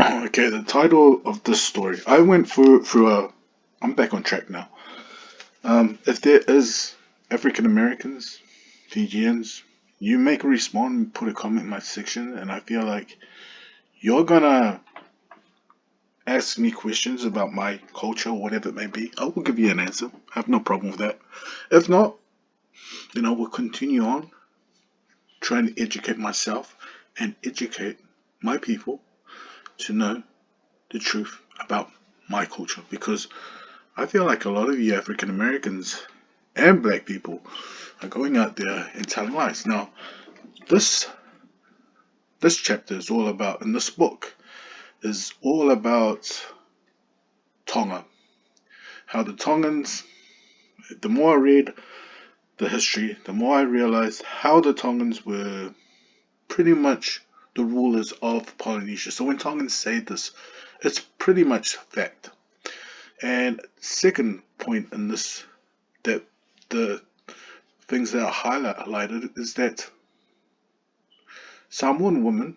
Okay, the title of this story. I went through a. I'm back on track now. If there is African Americans, Fijians, you make a respond, put a comment in my section, and I feel like you're gonna ask me questions about my culture or whatever it may be. I will give you an answer. I have no problem with that. If not, then I will continue on trying to educate myself and educate my people to know the truth about my culture because I feel like a lot of you African Americans and black people are going out there and telling lies. Now, this this chapter is all about, in this book, is all about Tonga. How the Tongans, the more I read the history, the more I realize how the Tongans were pretty much the rulers of Polynesia. So when Tongans say this, it's pretty much fact. And second point in this, that the things that are highlighted is that Samoan women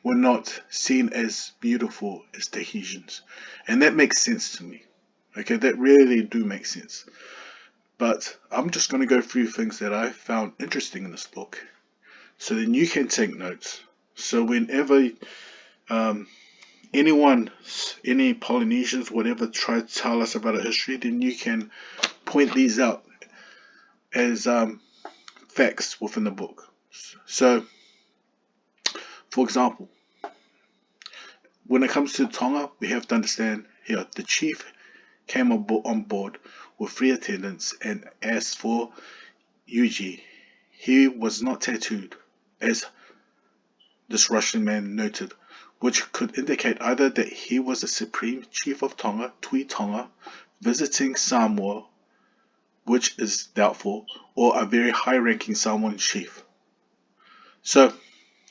were not seen as beautiful as Tahitians. And that makes sense to me. Okay, that really do make sense. But I'm just going to go through things that I found interesting in this book so then you can take notes. So whenever um, anyone, any Polynesians, whatever, try to tell us about a history, then you can point these out as facts within the book. So, for example, when it comes to Tonga, we have to understand here the chief came on board with 3 attendants and asked for FIJI. He was not tattooed, as this Russian man noted, which could indicate either that he was the supreme chief of Tonga, Tui Tonga, visiting Samoa, which is doubtful, or a very high-ranking Samoan chief. So,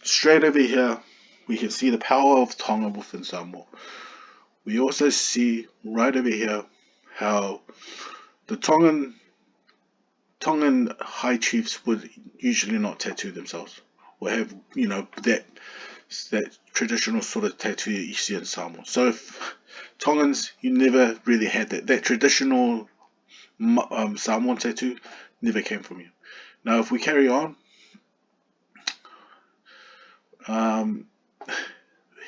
straight over here, we can see the power of Tonga within Samoa. We also see right over here how the Tongan high chiefs would usually not tattoo themselves or have, that traditional sort of tattoo you see in Samoa. So if Tongans, you never really had that traditional Samoan tattoo never came from you. Now if we carry on, um,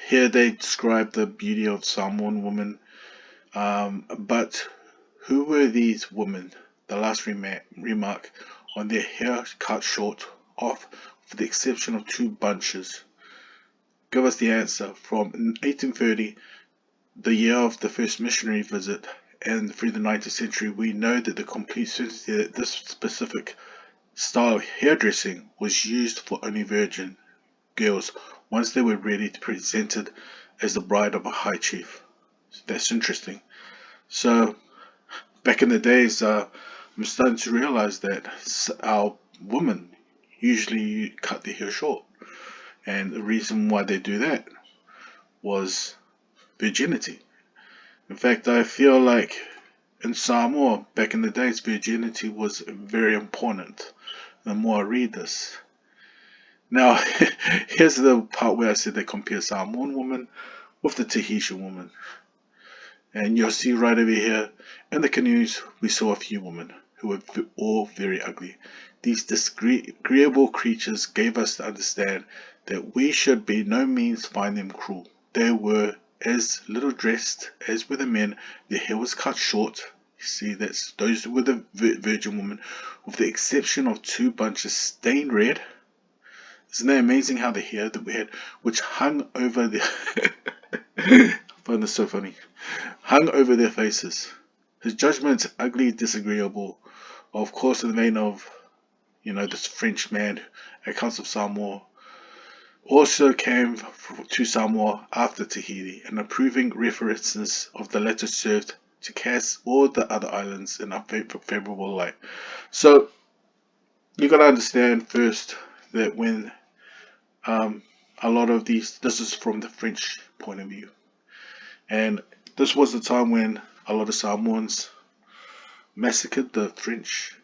here they describe the beauty of Samoan women, but who were these women? The last remark on their hair cut short off, with the exception of 2 bunches. Give us the answer. From 1830, the year of the first missionary visit, and through the 19th century, we know that the complete certainty that this specific style of hairdressing was used for only virgin girls once they were ready to be presented as the bride of a high chief. That's interesting. So back in the days, I'm starting to realize that our women usually cut their hair short, and the reason why they do that was virginity. In fact, I feel like in Samoa back in the days, virginity was very important. The more I read this, now here's the part where I said they compare Samoan woman with the Tahitian woman. And you'll see right over here, in the canoes, we saw a few women who were all very ugly. These disagreeable creatures gave us to understand that we should by no means find them cruel. They were as little dressed as were the men. Their hair was cut short. You see, those were the virgin women, with the exception of 2 bunches stained red. Isn't that amazing how the hair that we had, which hung over the I find this so funny, hung over their faces. His judgments ugly, disagreeable, of course in the vein of, this French man, accounts of Samoa, also came to Samoa after Tahiti, and approving references of the latter served to cast all the other islands in a favorable light. So you got to understand first that when a lot of this is from the French point of view, and this was the time when a lot of Samoans massacred the French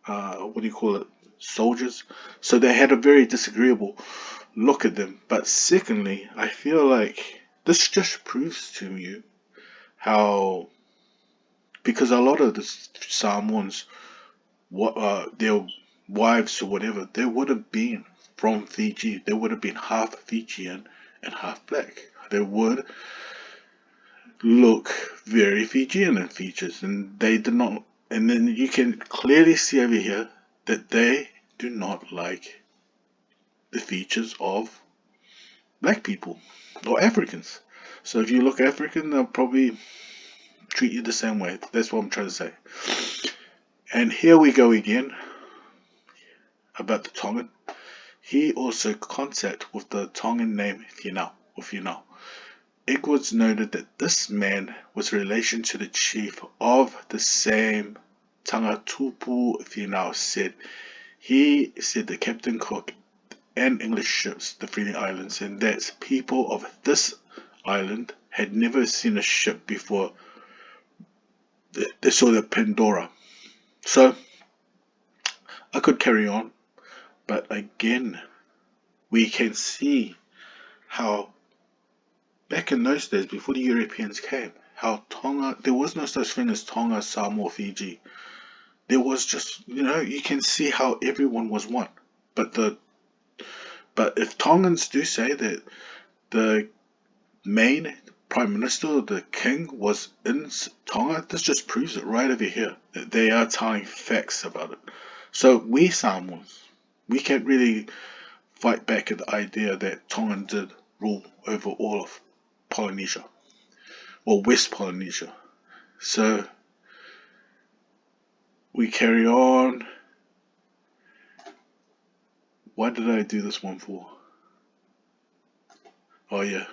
what do you call it, soldiers. So they had a very disagreeable look at them. But secondly, I feel like this just proves to you how, because a lot of the Samoans, what their wives or whatever, they would have been from Fiji. They would have been half Fijian and half black. They would look very Fijian in features, and they did not. And then you can clearly see over here that they do not like the features of black people or Africans. So if you look African, they'll probably treat you the same way. That's what I'm trying to say. And here we go again about the Tongan. He also contact with the Tongan name Finau or Finau. It was noted that this man was relation to the chief of the same Tangatupu. Finau said. He said that Captain Cook and English ships, the Freeling Islands, and that people of this island had never seen a ship before they saw the Pandora. So I could carry on, but again, we can see how back in those days, before the Europeans came, how Tonga, there was no such thing as Tonga, Samoa, Fiji. There was just, you can see how everyone was one. But if Tongans do say that the main prime minister, the king, was in Tonga, this just proves it right over here that they are telling facts about it. So we Samoans, we can't really fight back at the idea that Tongan did rule over all of Polynesia or West Polynesia. So we carry on. Why did I do this one for? Oh yeah.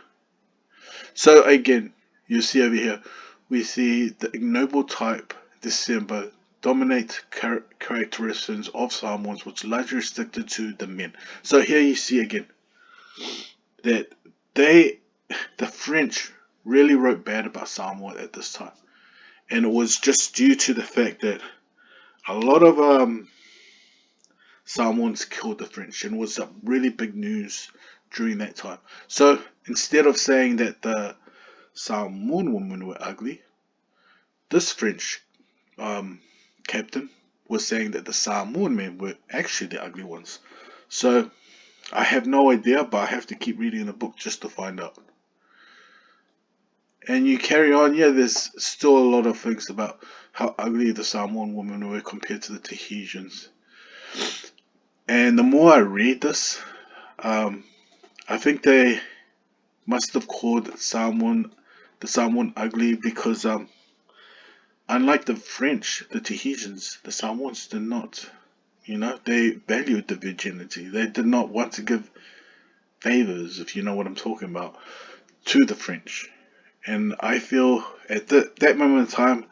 So again, you see over here, we see the ignoble type December dominate characteristics of Samoans, which largely restricted to the men. So here you see again that the French really wrote bad about Samoa at this time, and it was just due to the fact that a lot of Samoans killed the French, and it was really big news during that time. So instead of saying that the Samoan women were ugly, this French captain was saying that the Samoan men were actually the ugly ones. So I have no idea, but I have to keep reading the book just to find out. And you carry on, yeah, there's still a lot of things about how ugly the Samoan women were compared to the Tahitians. And the more I read this, I think they must have called the Samoan ugly because unlike the French, the Tahitians, the Samoans did not. They valued the virginity. They did not want to give favors, if you know what I'm talking about, to the French. And I feel at that moment in time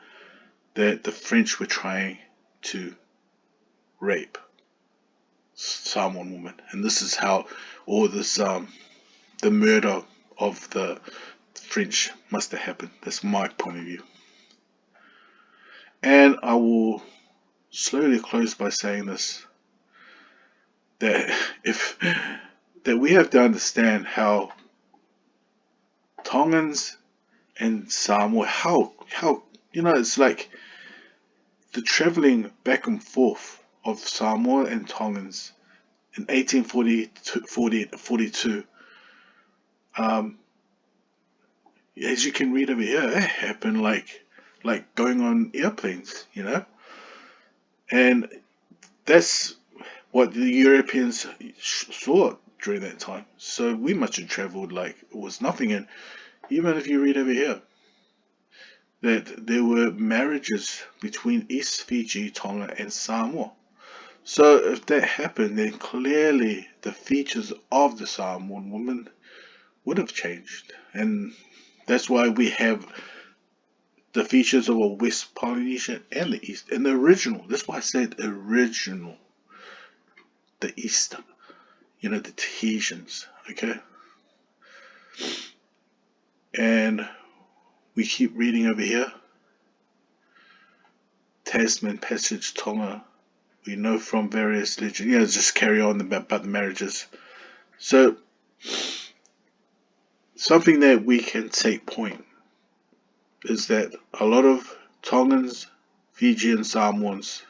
that the French were trying to rape Samoan women. And this is how all this, the murder of the French must have happened. That's my point of view. And I will slowly close by saying this, that we have to understand how Tongans and Samoa, how it's like the traveling back and forth of Samoa and Tongans in 1842. As you can read over here, it happened like going on airplanes, and that's what the Europeans saw during that time. So we must have traveled like it was nothing. And even if you read over here, that there were marriages between East Fiji, Tonga, and Samoa. So if that happened, then clearly the features of the Samoan woman would have changed. And that's why we have the features of a West Polynesian and the East. And the original, that's why I said original. The Eastern, the Tahitians, okay? And we keep reading over here. Tasman Passage, Tonga. We know from various legends. Just carry on about the marriages. So something that we can take point is that a lot of Tongans, Fijian, Samoans,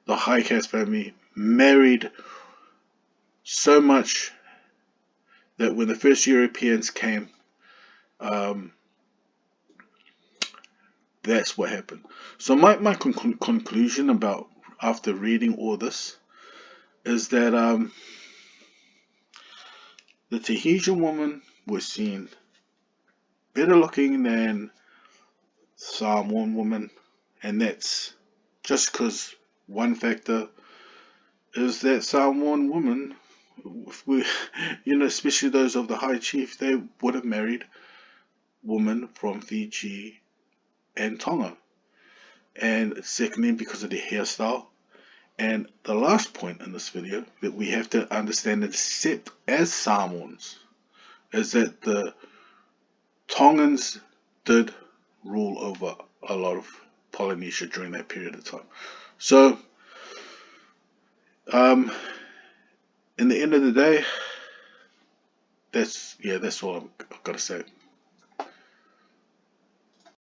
the high caste family married so much that when the first Europeans came, um, that's what happened. So my conclusion about after reading all this is that the Tahitian woman was seen better looking than Samoan woman, and that's just because one factor is that Samoan woman, we, especially those of the high chief, they would have married women from Fiji and Tonga. And secondly, because of their hairstyle. And the last point in this video that we have to understand and accept as Samoans is that the Tongans did rule over a lot of Polynesia during that period of time. So, in the end of the day, that's all I've got to say.